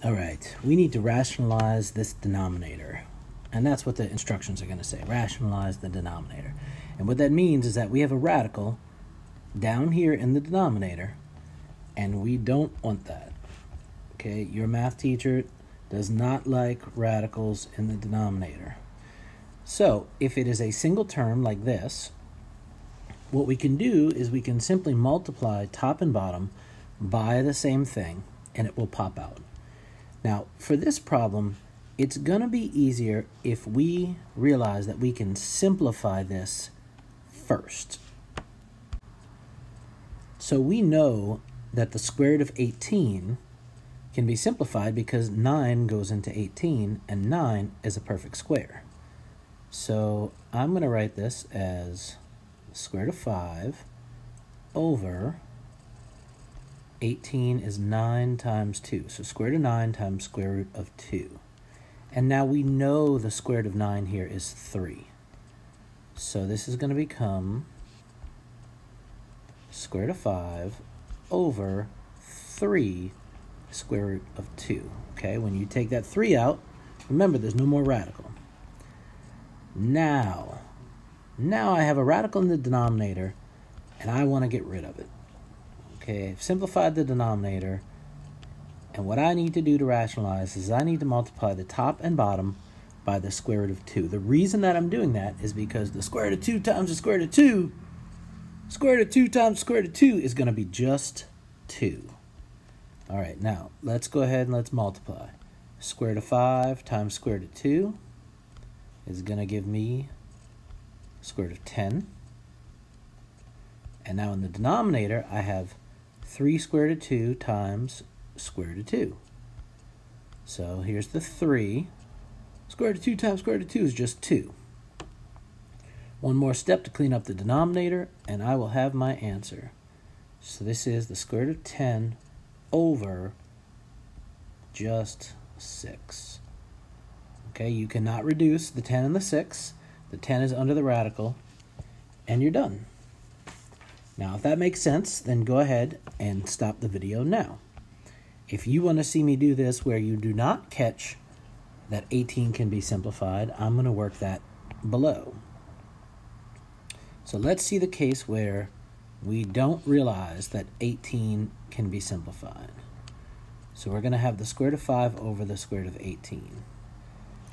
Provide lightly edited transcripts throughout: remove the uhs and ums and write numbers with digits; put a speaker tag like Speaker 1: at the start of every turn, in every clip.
Speaker 1: All right, we need to rationalize this denominator. And that's what the instructions are going to say, rationalize the denominator. And what that means is that we have a radical down here in the denominator, and we don't want that. Okay, your math teacher does not like radicals in the denominator. So if it is a single term like this, what we can do is we can simply multiply top and bottom by the same thing, and it will pop out. Now, for this problem, it's going to be easier if we realize that we can simplify this first. So we know that the square root of 18 can be simplified because 9 goes into 18, and 9 is a perfect square. So I'm going to write this as square root of 5 over 18 is 9 times 2. So square root of 9 times square root of 2. And now we know the square root of 9 here is 3. So this is going to become square root of 5 over 3 square root of 2. Okay, when you take that 3 out, remember there's no more radical. Now I have a radical in the denominator, and I want to get rid of it. Okay, I've simplified the denominator, and what I need to do to rationalize is I need to multiply the top and bottom by the square root of 2. The reason that I'm doing that is because the square root of 2 times the square root of 2, square root of 2 times square root of 2 is going to be just 2. All right, now let's go ahead and let's multiply. Square root of 5 times square root of 2 is going to give me square root of 10. And now in the denominator, I have 3 square root of 2 times square root of 2. So here's the 3. Square root of 2 times square root of 2 is just 2. One more step to clean up the denominator, and I will have my answer. So this is the square root of 10 over just 6. Okay, you cannot reduce the 10 and the 6. The 10 is under the radical, and you're done. Now, if that makes sense, then go ahead and stop the video now. If you want to see me do this where you do not catch that 18 can be simplified, I'm going to work that below. So let's see the case where we don't realize that 18 can be simplified. So we're going to have the square root of 5 over the square root of 18.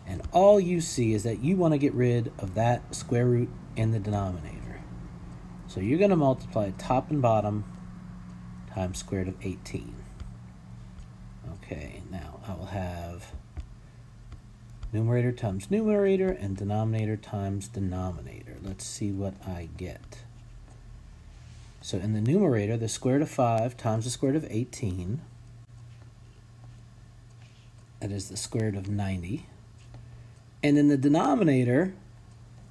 Speaker 1: And all you see is that you want to get rid of that square root in the denominator. So you're going to multiply top and bottom times square root of 18. Okay, now I will have numerator times numerator and denominator times denominator. Let's see what I get. So in the numerator, the square root of 5 times the square root of 18, that is the square root of 90. And in the denominator,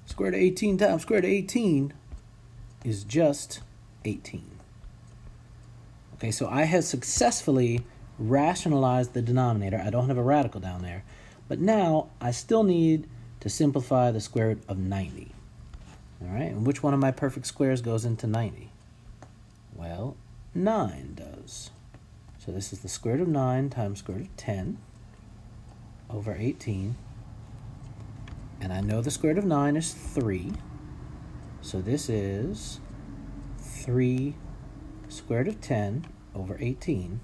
Speaker 1: square root of 18 times square root of 18 is just 18. Okay, so I have successfully rationalized the denominator. I don't have a radical down there. But now I still need to simplify the square root of 90. All right, and which one of my perfect squares goes into 90? Well, 9 does. So this is the square root of 9 times square root of 10 over 18. And I know the square root of 9 is 3. So this is 3 square root of 10 over 18.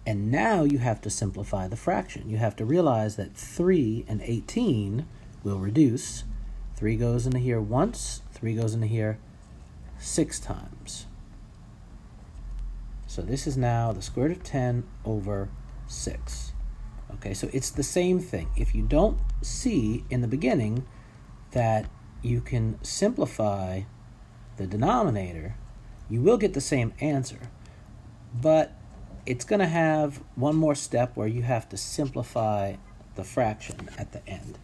Speaker 1: And now you have to simplify the fraction. You have to realize that 3 and 18 will reduce. 3 goes into here once, 3 goes into here 6 times. So this is now the square root of 10 over 6. Okay, so it's the same thing. If you don't see in the beginning that you can simplify the denominator, you will get the same answer. But it's going to have one more step where you have to simplify the fraction at the end.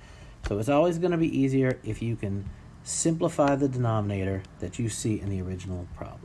Speaker 1: So it's always going to be easier if you can simplify the denominator that you see in the original problem.